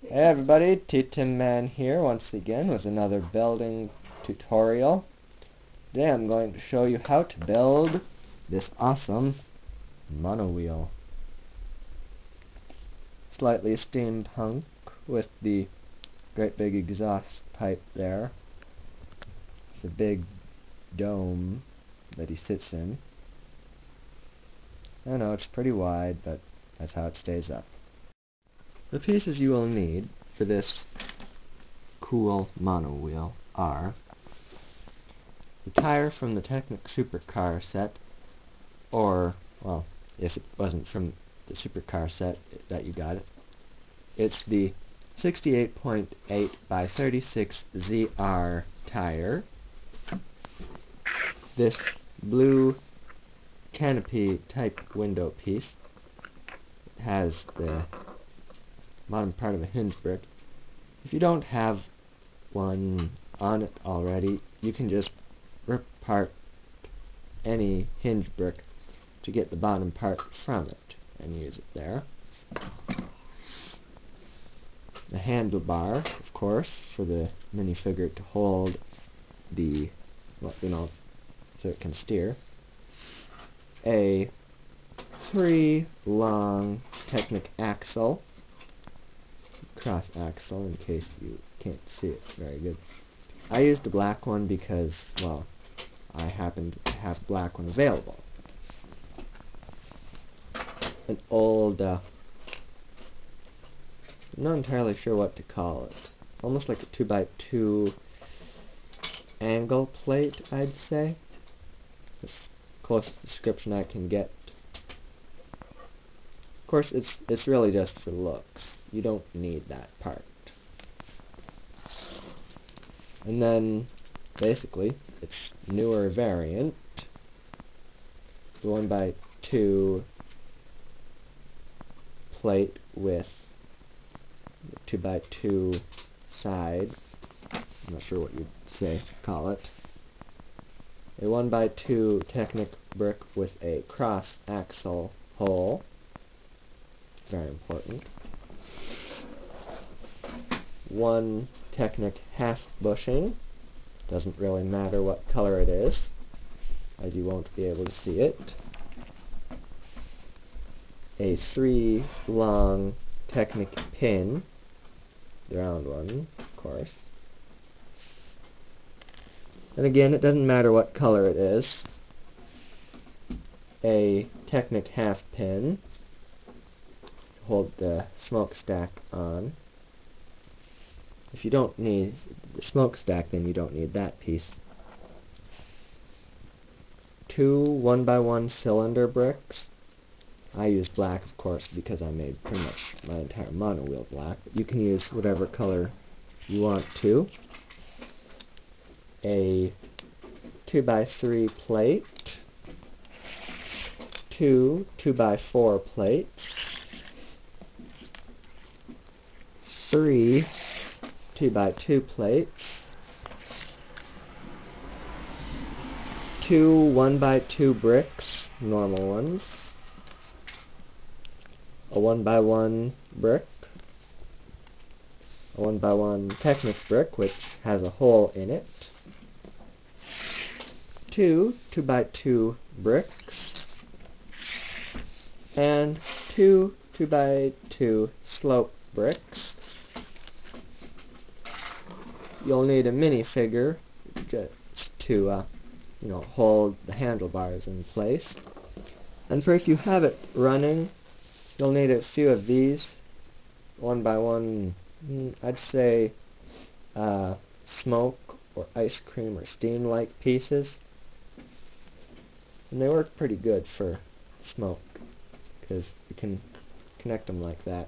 Hey everybody, T.timman here once again with another building tutorial. Today I'm going to show you how to build this awesome monowheel. Slightly steampunk with the great big exhaust pipe there. It's a big dome that he sits in. I know it's pretty wide, but that's how it stays up. The pieces you will need for this cool monowheel are the tire from the Technic Supercar set, or, well, if it wasn't from the Supercar set that you got it, it's the 68.8 by 36 ZR tire, this blue canopy type window piece. It has the bottom part of a hinge brick. If you don't have one on it already, you can just rip apart any hinge brick to get the bottom part from it and use it there. The handlebar, of course, for the minifigure to hold the, well, so it can steer. A 3 long Technic axle, cross axle, in case you can't see it very good. I used a black one because, well, I happened to have a black one available. An old, I'm not entirely sure what to call it. Almost like a 2x2 angle plate, I'd say. That's the closest description I can get. Of course, it's really just for looks. You don't need that part. And then, basically, its newer variant, the 1x2 plate with the 2x2 side. I'm not sure what you'd call it. A 1x2 Technic brick with a cross axle hole. Very important. One Technic half bushing. Doesn't really matter what color it is, as you won't be able to see it. A 3 long Technic pin, the round one, of course. And again, it doesn't matter what color it is. A Technic half pin, hold the smokestack on. If you don't need the smokestack, then you don't need that piece. 2 1x1 cylinder bricks. I use black, of course, because I made pretty much my entire monowheel black. But you can use whatever color you want to. A 2x3 plate. 2 2x4 plates. 3 2x2 plates, 2 1x2 bricks, normal ones, a 1x1 brick, a 1x1 Technic brick which has a hole in it, 2 2x2 bricks, and 2 2x2 slope bricks. You'll need a minifigure just to, hold the handlebars in place. And for if you have it running, you'll need a few of these, 1x1, I'd say, smoke or ice cream or steam-like pieces. And they work pretty good for smoke, because you can connect them like that.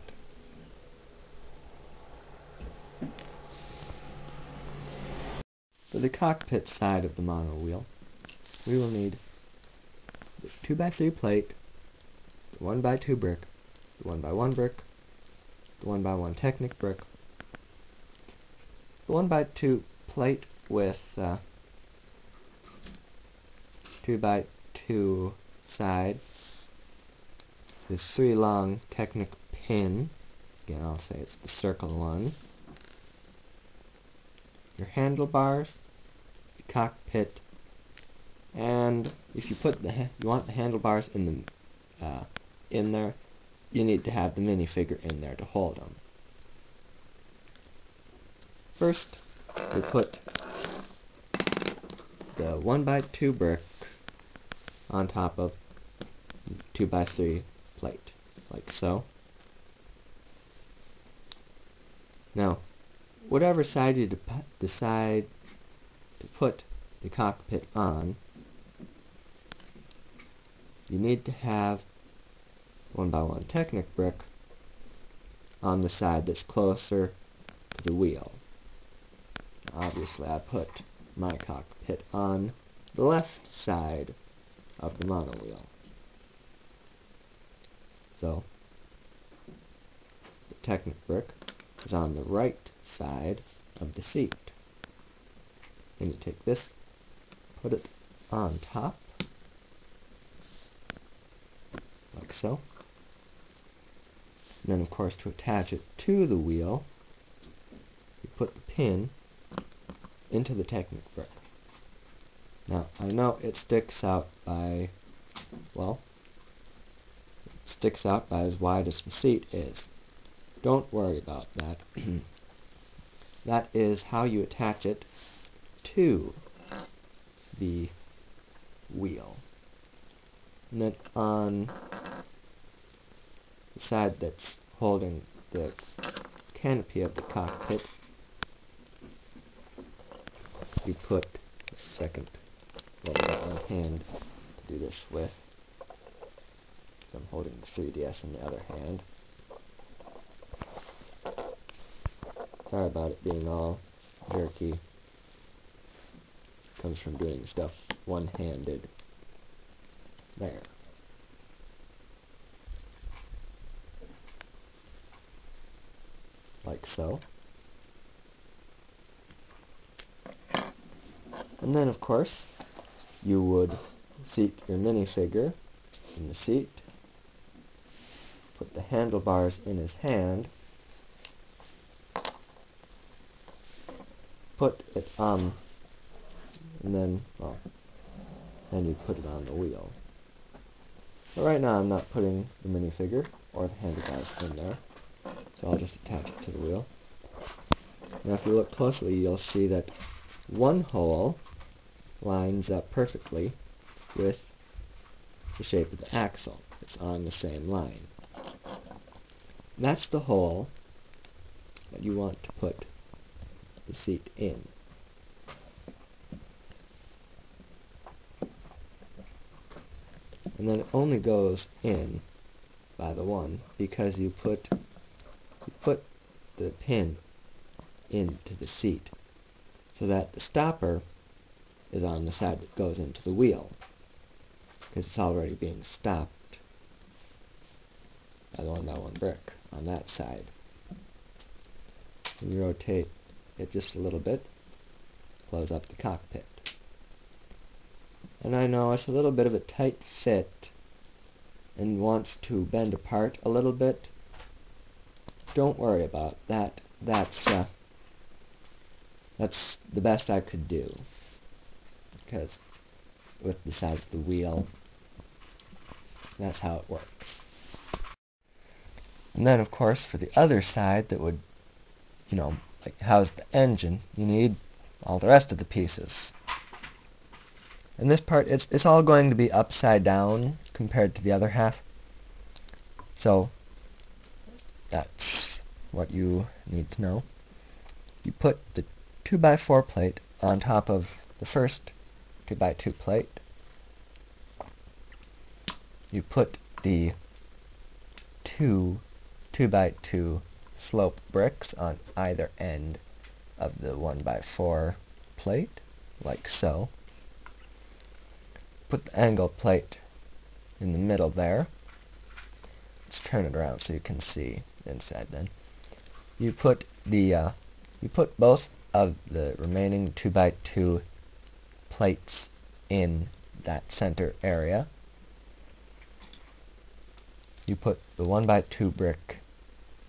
For the cockpit side of the monowheel, we will need the 2x3 plate, the 1x2 brick, the 1x1 brick, the 1x1 Technic brick, the 1x2 plate with 2x2 side, the 3 long Technic pin, again I'll say it's the circle one, your handlebars, the cockpit, and if you put you want the handlebars in there, you need to have the minifigure in there to hold them. First, we put the 1x2 brick on top of 2x3 plate, like so. Now, whatever side you decide to put the cockpit on, you need to have 1x1 Technic brick on the side that's closer to the wheel. Obviously, I put my cockpit on the left side of the mono wheel. So, the Technic brick is on the right side of the seat. And you take this, put it on top, like so. And then, of course, to attach it to the wheel, you put the pin into the Technic brick. Now, I know it sticks out by, well, it sticks out by as wide as the seat is. Don't worry about that. That is how you attach it to the wheel. And then on the side that's holding the canopy of the cockpit, you put the second, well, I've got one hand to do this with. I'm holding the 3DS in the other hand. Sorry about it being all jerky. Comes from doing stuff one-handed. There. Like so. And then, of course, you would seat your minifigure in the seat, put the handlebars in his hand, put it on, and then, well, then you put it on the wheel. But right now I'm not putting the minifigure or the handlebars in there, so I'll just attach it to the wheel. Now if you look closely, you'll see that one hole lines up perfectly with the shape of the axle. It's on the same line. That's the hole that you want to put the seat in. And then it only goes in by the one because you put the pin into the seat so that the stopper is on the side that goes into the wheel because it's already being stopped by the 1x1 brick on that side. And you rotate it just a little bit, close up the cockpit. And I know it's a little bit of a tight fit and wants to bend apart a little bit. Don't worry about that. That's the best I could do, because with the size of the wheel, that's how it works. And then, of course, for the other side that would, like house the engine, you need all the rest of the pieces. And this part, it's all going to be upside down compared to the other half. So that's what you need to know. You put the 2x4 plate on top of the first 2x2 plate. You put the two 2x2 slope bricks on either end of the 1x4 plate, like so. Put the angle plate in the middle there. Let's turn it around so you can see inside then. You put both of the remaining 2x2 plates in that center area. You put the 1x2 brick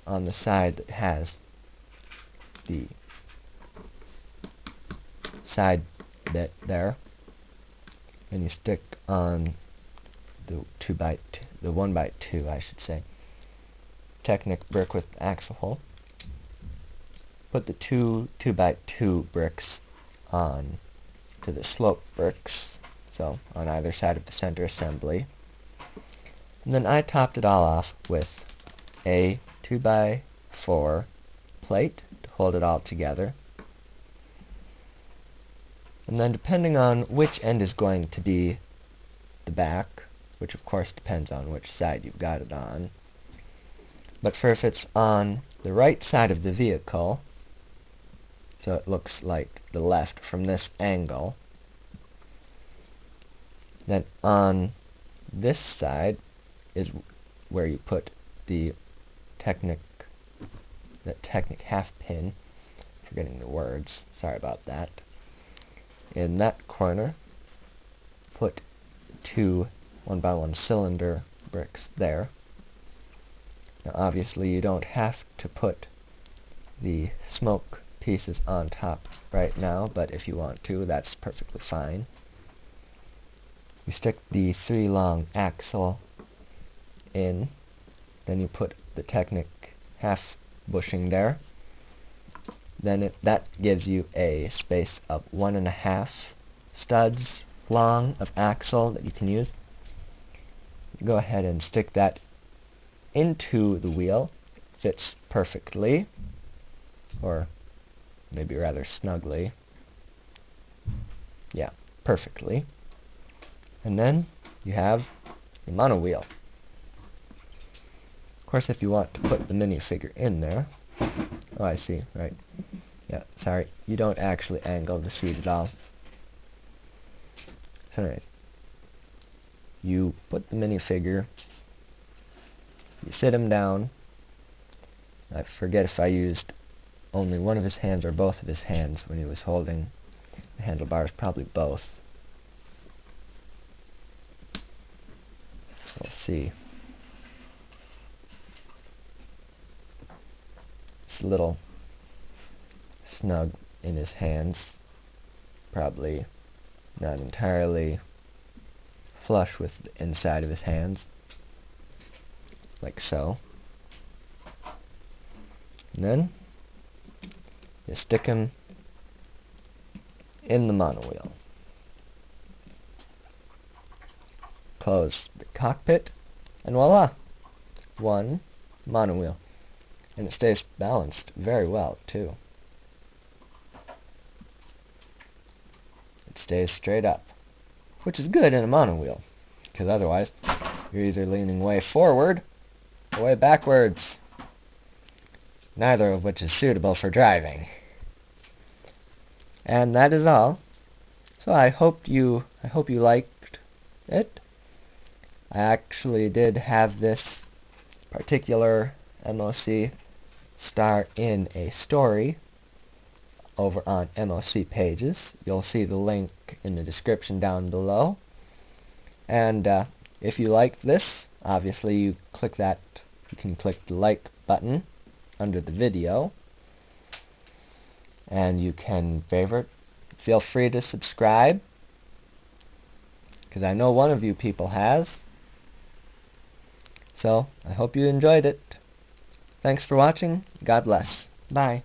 on the side that has the side bit there, and you stick on the 1x2, I should say, Technic brick with axle hole. Put the two 2x2 bricks on to the slope bricks, so on either side of the center assembly. And then I topped it all off with a 2x4 plate to hold it all together. And then depending on which end is going to be the back, which of course depends on which side you've got it on, but for if it's on the right side of the vehicle, so it looks like the left from this angle, then on this side is where you put the Technic half pin. Forgetting the words, sorry about that. In that corner, put two 1x1 cylinder bricks there. Now obviously you don't have to put the smoke pieces on top right now, but if you want to, that's perfectly fine. You stick the 3 long axle in, then you put the Technic half bushing there. Then that gives you a space of 1.5 studs long of axle that you can use. Go ahead and stick that into the wheel. It fits perfectly, or maybe rather snugly. Yeah, perfectly. And then you have a mono wheel. Of course, if you want to put the minifigure in there, oh, I see, right. Yeah, sorry, you don't actually angle the seat at all. So anyways, you put the minifigure, you sit him down. I forget if I used only one of his hands or both of his hands when he was holding the handlebars, probably both. We'll see. It's a little snug in his hands, probably not entirely flush with the inside of his hands, like so. And then you stick him in the mono wheel. Close the cockpit, and voila! One mono wheel. And it stays balanced very well, too. It stays straight up, which is good in a mono wheel, because otherwise you're either leaning way forward or way backwards, neither of which is suitable for driving. And that is all. So I hope you liked it. I actually did have this particular MOC star in a story over on MOC Pages. You'll see the link in the description down below. And if you like this, obviously you can click the like button under the video, and you can favorite. Feel free to subscribe, because I know one of you people has. So I hope you enjoyed it. Thanks for watching. God bless. Bye.